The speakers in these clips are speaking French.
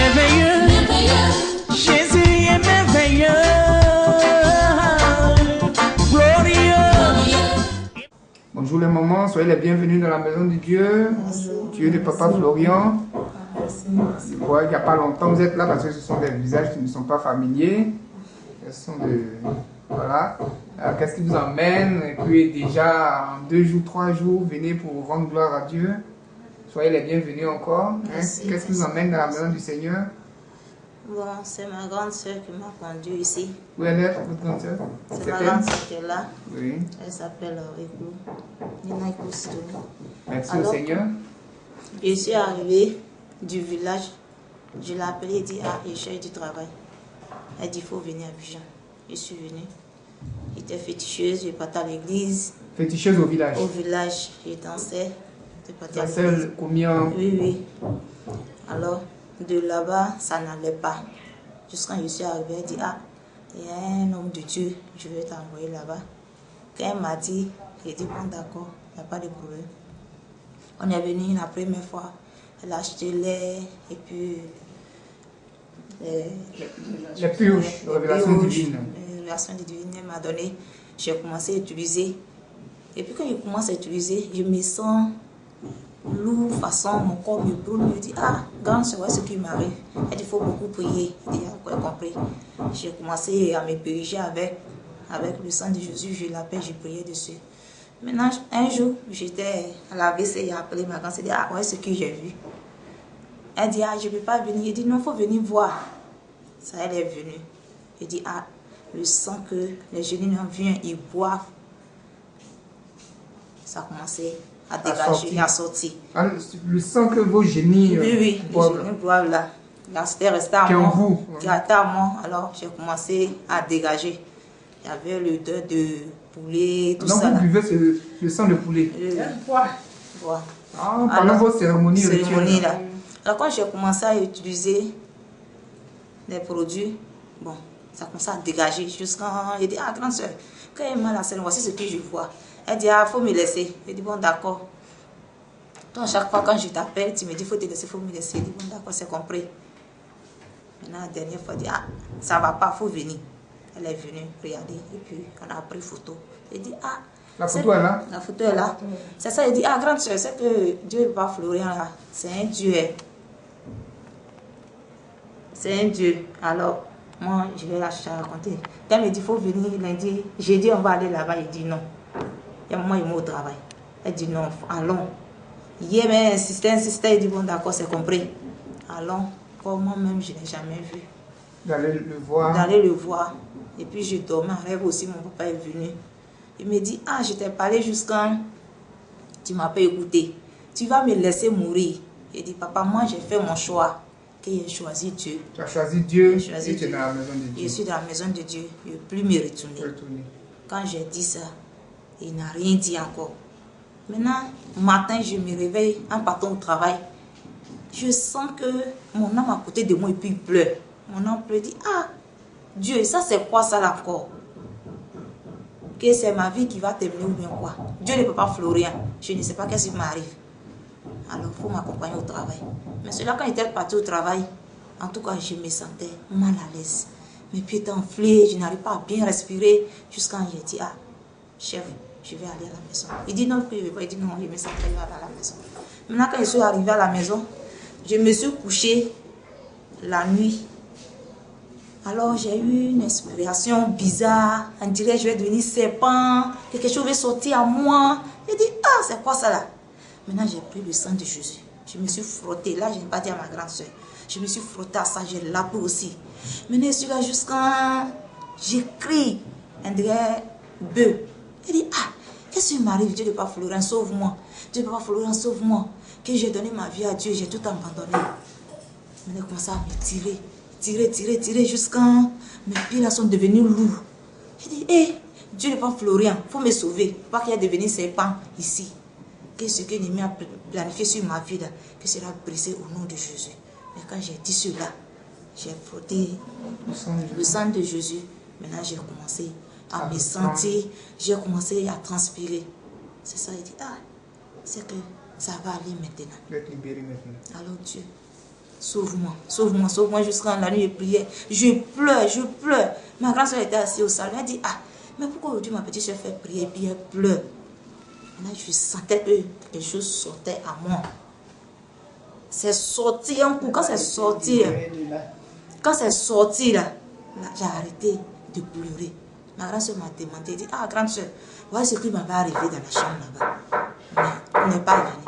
merveilleux. Jésus est merveilleux. Glorieux. Bonjour les mamans, soyez les bienvenus dans la maison de Dieu. Dieu de Papa Florian. Je vois qu'il n'y a pas longtemps vous êtes là parce que ce sont des visages qui ne sont pas familiers. Ce sont de... Voilà. Qu'est-ce qui vous emmène? Et puis déjà en 2 jours, 3 jours, venez pour rendre gloire à Dieu. Soyez les bienvenus encore. Qu'est-ce qui vous emmène dans la maison du Seigneur? Bon, c'est ma grande soeur qui m'a conduit ici. Où elle est, votre grande soeur? C'est ma grande soeur qui est là. Oui. Elle s'appelle Rico. Nina Ikoustou. Merci au Seigneur. Je suis arrivée du village. Je l'ai appelée et dit, ah, je cherche du travail. Elle dit, il faut venir à Abidjan. Je suis venue. J'étais féticheuse, je partais à l'église. Féticheuse au village? Au village, je dansais. La seule combien? Oui, oui. Alors, de là-bas, ça n'allait pas. Jusqu'à quand je suis arrivée, elle dit, ah, il y a un homme de Dieu, je vais t'envoyer là-bas. Quand elle m'a dit, j'ai dit, bon d'accord, il n'y a pas de problème. On est venu la première fois, elle a acheté lait et puis... Les purges, les révélations divines. Les révélations divines, elle m'a donné, j'ai commencé à utiliser. Et puis quand je commence à utiliser, je me sens lourd, façon, mon corps me brûle, me dit, ah, grande soeur, ce qui m'arrive. Elle dit, il faut beaucoup prier. Et elle a compris. J'ai commencé à me purifier avec le sang de Jésus, je l'appelle, je priais dessus. Maintenant, un jour, j'étais à la WC, j'ai appelé ma grande soeur, elle dit, ah, ouais, ce que j'ai vu. Elle dit, ah, je ne peux pas venir. Elle dit, non, il faut venir voir. Ça, elle est venue. Elle dit, ah, le sang que les jeunes viennent, ils boivent. Ça a commencé à dégager, à sortir. Ah, le sang que vos génies boivent. Les génies boivent là. Là, c'était resté à moi. Qui était à moi. Alors, j'ai commencé à dégager. Il y avait l'odeur de poulet, tout ça. Donc, vous buvez le sang de poulet? Voilà. Ah, pendant vos cérémonies là. Alors, quand j'ai commencé à utiliser des produits, bon, ça a commencé à dégager. Jusqu'à j'ai dit, ah, grande soeur, quand elle m'a laissé, voici ce que je vois. Elle dit, ah, il faut me laisser. Je dis, bon, d'accord. Donc, chaque fois quand je t'appelle, tu me dis, il faut te laisser, il faut me laisser. Je dis, bon, d'accord, c'est compris. Maintenant, la dernière fois, elle dit, ah, ça ne va pas, il faut venir. Elle est venue regarder, et puis on a pris photo. Elle dit, ah, la photo est là? La photo est là. C'est ça, elle dit, ah, grande soeur, c'est que Dieu n'est pas Florian là. C'est un Dieu. C'est un Dieu. Alors, moi, je vais la raconter. Quand elle me dit, il faut venir lundi, j'ai dit, on va aller là-bas. Il dit non. Il y a un moment, il m'a au travail. Elle dit non, allons. Hier, mais insisté, il dit bon, d'accord, c'est compris. Allons. Comme moi-même, je n'ai jamais vu. D'aller le voir. D'aller le voir. Et puis, je dormais en rêve aussi, mon papa est venu. Il me dit, ah, je t'ai parlé jusqu'à... Tu ne m'as pas écouté. Tu vas me laisser mourir. Il dit, papa, moi, j'ai fait mon choix. Que j'ai choisi Dieu. Tu as choisi Dieu. Tu es dans la maison de Dieu. Je suis dans la maison de Dieu. Je ne veux plus me retourner. Quand j'ai dit ça, il n'a rien dit encore. Maintenant, matin, je me réveille en partant au travail. Je sens que mon âme à côté de moi et puis il pleure. Mon âme pleure, dit, ah, Dieu, ça c'est quoi ça là encore? Que c'est ma vie qui va terminer ou bien quoi? Dieu ne peut pas Florian. Je ne sais pas qu'est-ce qui m'arrive. Alors, il faut m'accompagner au travail. Mais cela, quand j'étais parti au travail, en tout cas, je me sentais mal à l'aise. Mes pieds étaient enflés, je n'arrive pas à bien respirer. Jusqu'à quand j'ai dit, ah, chef, je vais aller à la maison. Il dit non, il dit non, je me sens très mal à la maison. Maintenant, quand je suis arrivée à la maison, je me suis couchée la nuit. Alors, j'ai eu une inspiration bizarre. On dirait que je vais devenir serpent. Quelque chose va sortir à moi. J'ai dit, ah, c'est quoi ça là? Maintenant, j'ai pris le sang de Jésus. Je me suis frottée. Là, je n'ai pas dit à ma grande soeur. Je me suis frottée à ça, j'ai lavé aussi. Maintenant, je suis là jusqu'à... J'écris. On dirait bœuf. Il dit, ah, qu'est-ce qui m'arrive? Dieu de pas Florian, sauve-moi. Dieu de pas Florian, sauve-moi. Que j'ai donné ma vie à Dieu, j'ai tout abandonné. Maintenant, il commence à me tirer. Tirer jusqu'à... Mes pieds là sont devenus lourds. Je dis, hé, Dieu n'est pas Florian, il faut me sauver. Pas qu'il y a devenu serpent ici. Que ce que l'ennemi a planifié sur ma vie, là, que cela brisé au nom de Jésus. Mais quand j'ai dit cela, j'ai frotté le sang de Jésus. Maintenant, j'ai commencé à me sentir, j'ai commencé à transpirer. C'est ça, il dit, ah, c'est que ça va aller maintenant. Vous êtes libéré maintenant. Alors Dieu, sauve-moi, sauve-moi, sauve-moi jusqu'à la nuit je priais. Je pleure. Ma grande soeur était assise au salon, elle dit, ah, mais pourquoi aujourd'hui ma petite soeur fait prier et puis elle pleure? Là, je sentais que quelque chose sortait à moi. C'est sorti un coup, quand c'est sorti là, j'ai arrêté de pleurer. Ma grande soeur m'a demandé, elle dit, ah, grande soeur, voilà ce qui m'avait arrivé dans la chambre là-bas. Mais on n'est pas venu.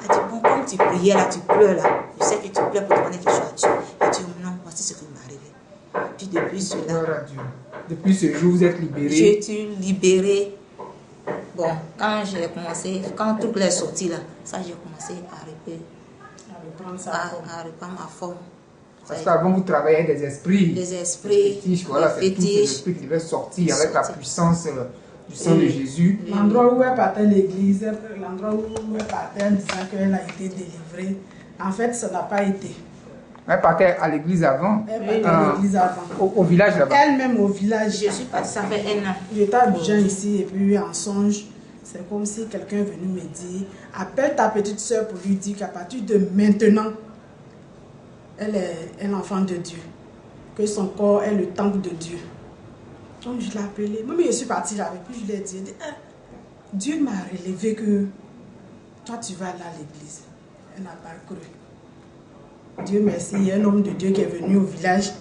Elle dit, bon, comme tu priais là, tu pleures là, je sais que tu pleures pour demander quelque chose à Dieu. Elle dit, non, voici ce qui m'est arrivé. Puis depuis cela, depuis ce jour, vous êtes libéré. j'ai été libérée. Bon, quand j'ai commencé, quand tout est sorti là, ça j'ai commencé à reprendre ma forme. Parce qu'avant, vous travaillez des esprits. Des esprits, fétiches, voilà, c'est tous ces esprits qui devaient sortir avec la puissance du sang de Jésus. L'endroit où elle partait l'église, l'endroit où elle partait en disant qu'elle a été délivrée, en fait, ça n'a pas été. Elle partait à l'église avant. Elle partait à l'église avant. Au village là-bas. Elle-même au village. Je suis partie, ça fait 1 an. J'étais à Abidjan ici et puis en songe, c'est comme si quelqu'un est venu me dire, appelle ta petite soeur pour lui dire qu'à partir de maintenant, elle est un enfant de Dieu. Que son corps est le temple de Dieu. Donc je l'ai appelée. Moi, je suis partie avec puis je lui ai dit, Dieu m'a relevé que toi tu vas aller à l'église. Elle n'a pas cru. Dieu merci, il y a un homme de Dieu qui est venu au village.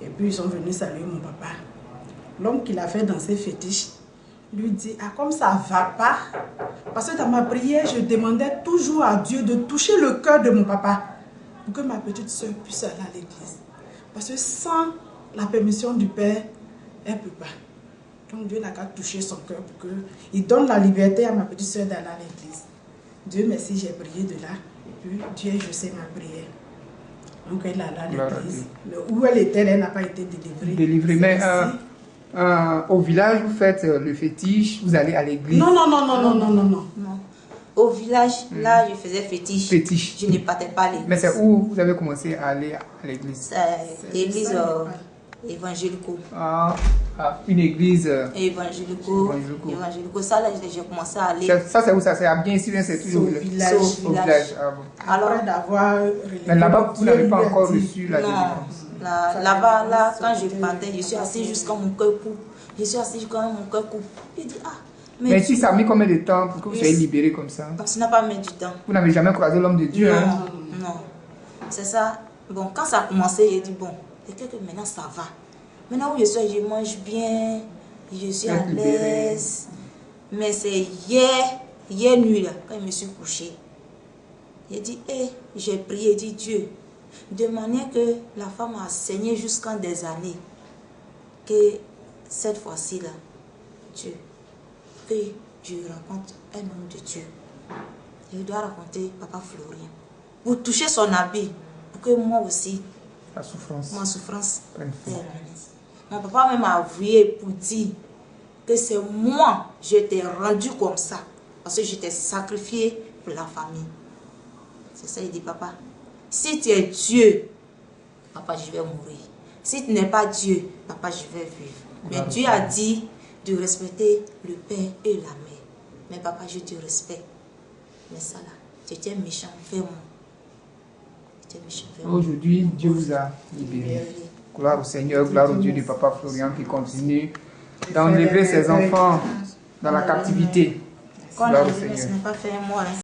Et puis ils sont venus saluer mon papa. L'homme qui l'a fait danser fétiche lui dit, ah comme ça va pas. Parce que dans ma prière, je demandais toujours à Dieu de toucher le cœur de mon papa. Pour que ma petite soeur puisse aller à l'église. Parce que sans la permission du Père, elle ne peut pas. Donc Dieu n'a qu'à toucher son cœur pour qu'il donne la liberté à ma petite soeur d'aller à l'église. Dieu merci, j'ai prié de là. Et puis Dieu, je sais ma prière. Donc elle allait à l'église. Où elle était, elle n'a pas été délivrée. Délivrée, mais au village, vous faites le fétiche, vous allez à l'église. Non. Au village, là, je faisais fétiche. Fétiche. Je ne partais pas à l'église. Mais c'est où vous avez commencé à aller à l'église? C'est l'église évangélico. Une église évangélico. Ça, là, j'ai commencé à aller. Ça, c'est où ça? C'est à bien sûr, c'est toujours au village. Au village. Alors, mais là-bas, vous n'avez pas encore reçu la délivrance. Là-bas, là, quand je partais, je suis assise jusqu'à mon cœur coupe. Je suis assise jusqu'à mon cœur coupe. Je dis, ah. Mais si ça a mis combien de temps pour que vous soyez libéré comme ça? Ça n'a pas mis du temps. Vous n'avez jamais croisé l'homme de Dieu? Non. C'est ça. Bon, quand ça a commencé, j'ai dit, bon, peut-être que maintenant ça va. Maintenant où je suis, je mange bien, je suis à l'aise. Mais c'est hier nuit, là, quand je me suis couchée, j'ai dit, j'ai prié, j'ai dit, Dieu, de manière que la femme a saigné jusqu'en des années, que cette fois-ci, là, Dieu, que je rencontre un homme de Dieu. Je dois raconter Papa Florien pour toucher son habit, pour que moi aussi, ma souffrance mon papa même m'a avoué pour dire que c'est moi, je t'ai rendu comme ça, parce que je t'ai sacrifié pour la famille. C'est ça, il dit, papa, si tu es Dieu, papa, je vais mourir. Si tu n'es pas Dieu, papa, je vais vivre. Mais Dieu a dit de respecter le père et la mère. Mais papa, je te respecte. Mais ça là, tu étais méchant, fais-moi. Aujourd'hui, Dieu vous a libéré. Gloire au Seigneur, gloire au Dieu du Papa Florian qui continue d'enlever ses enfants dans la captivité. Gloire au Seigneur.